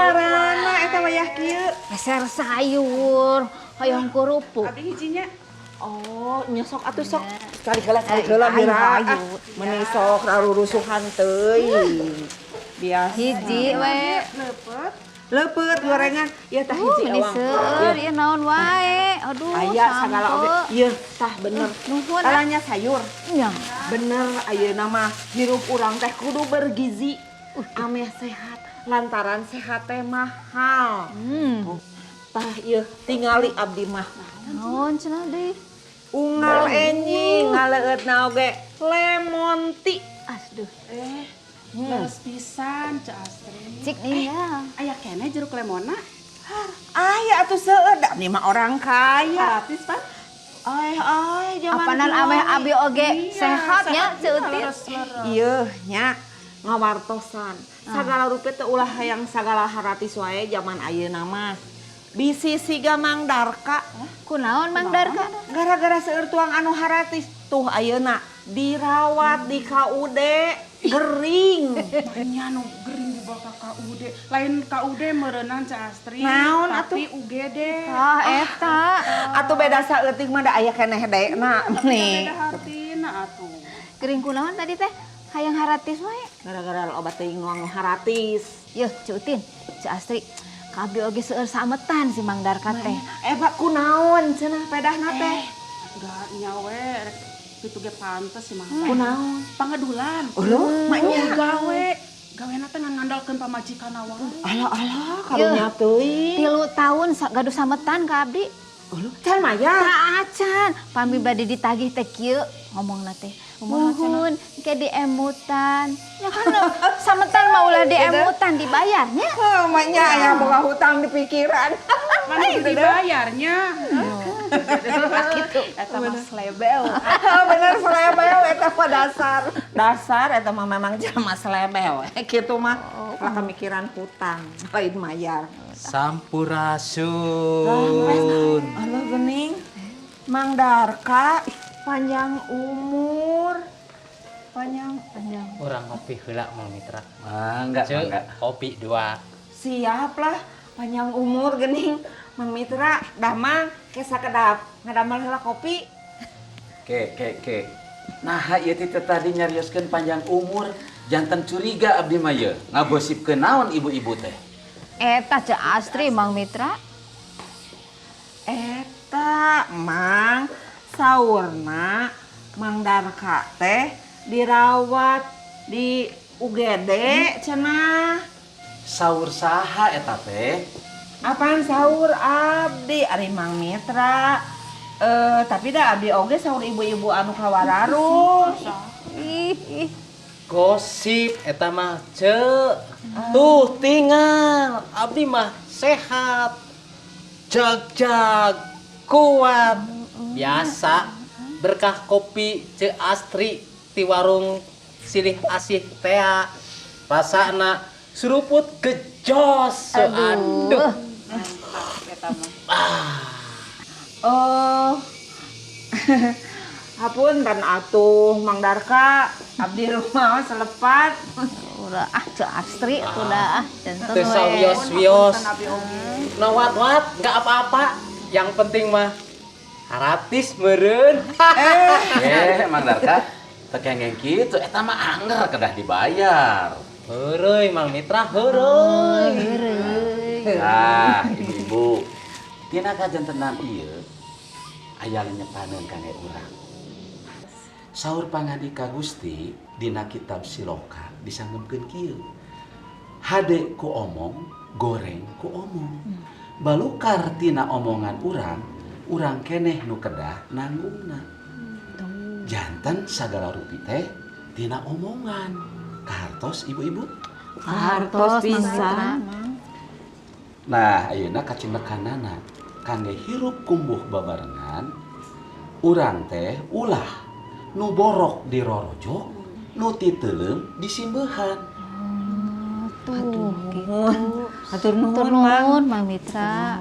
kumarana eta wayah kieu? Peser sayur, hoyong kerupuk. Abi hijinya. Oh, nyosok atuh sok. Sekali heula bira. Meuni sok rarurusuhan teuing. Biasa. Hiji we. Leupet gorengan. Ieu tah hiji Ini awang. seueur ieu naon wae. Aduh, Aya sagala oge. Ieu tah bener. Nuhun. Kalanya sayur. Nya. Bener ayeuna mah hirup urang teh kudu bergizi. Ameh sehat. Lantaran sehat teh mahal. Tah ieu tingali abdi mah. Naon cenah deui? Unggal enyi ngaleutna oge lemon tea. Aduh. Leres pisan, Cak Astri. Cik ninggal. Aya kene jeruk lemona. Aya atuh seueur da ni mah orang kaya. Gratis, Pak. Zaman Apanan ameh abi oge sehat nya ceutin. Leres-leres. Ieu nya ngawartosan. Sagala rupiah teh ulah hayang sagala haratis wae zaman ayeuna mah. Bisi siga Mang Darka. Kunaon Mang Darka? Gara-gara seueur tuang anu haratis tuh ayeuna dirawat di KUD gering. Nya nu gering di bawah KUD. Lain KUD meureunnan Cak Astri. Naon tapi UGD. Ah eta. Atuh beda saeutik mah da aya keneh deuna nih. Beda hartina atuh. Gering kunaon tadi teh? Hayang haratis wae. Gara-gara obat teuing nu haratis. Yeuh, Cutin, Cik Astri. Kabeh oge seueur sametan si Mang Darka teh. Pak kunaon cenah pedahna teh? Udah nyawe rek kitu ge pantes sih Mang. Kunaon? Pangadulan. Uleuh, maknya gawe. Gawena teh ngandalkeun pamajikan wae. Alah karunya teuing. 3 tahun gaduh sametan ka abdi. Uleuh, can maya. Tah acan, pami bade ditagih teh kieu ngomongna teh. Muhun ke diemutan. Ya kan sametan mah ulah diemutan dibayarnya. Heuh, maknya aya boga hutang di pikiran. Mana dibayarnya? Kitu eta mah slebel. Bener selebel eta mah dasar. Dasar eta mah memang jelema selebel. Kitu mah lah kemikiran hutang, lain mayar. Sampurasun. Allah geuning. Mang Darka panjang umur. Panjang. Orang kopi heula Mang Mitra. Mangga, Ceu, mangga. kopi 2. Siap lah, panjang umur geuning. Mang Mitra, dah mah ke sakedap ngadamel heula kopi. Ke. Nah, ieu teh tadi nyarioskeun panjang umur, janten curiga abdi mah ye. Ngagosipkeun naon ibu-ibu teh? Eta Cik Astri Mang Mitra. Eta Mang saurna Mang Darka teh dirawat di UGD cenah. Saur saha eta teh? Apaan sahur abdi ari Mang Mitra. Tapi dah abdi oge sahur ibu-ibu anu kawararung. Ih. Gosip eta mah ceu. Tuh tinggal abdi mah sehat. Jag kuat. Biasa berkah kopi Ceu Astri ti warung Silih Asih Tea. Rasana suruput gejos. Aduh. Oh. Hapunten atuh Mang Darka, abdi rumah selepat. Udah Cik Astri udah janten Teu we. sawios-wios. Nah wat nggak apa-apa. Yang penting mah haratis meureun. Mang Darka, teu kengeng kitu eta mah anger kedah dibayar. Heureuy Mang Mitra, heureuy. Nah, ibu-ibu, tina kajantenan ieu aya lenyepaneun kangge urang. Saur pangandika Gusti dina kitab Siloka disanggepkeun kieu. Hade ku omong, goreng ku omong. Balukar tina omongan urang keneh nu kedah nanggungna. Janten sagala rupi teh tina omongan. Kahartos ibu-ibu? Hartos pisan. Nah, ayeuna kacimekanana kangge hirup kumbuh babarengan urang teh ulah nu borok dirorojok, nu titeuleum disimbeuhan. Tuh, gitu. Hatur Tur nuhun, Mang. nuhun Mang Mitra.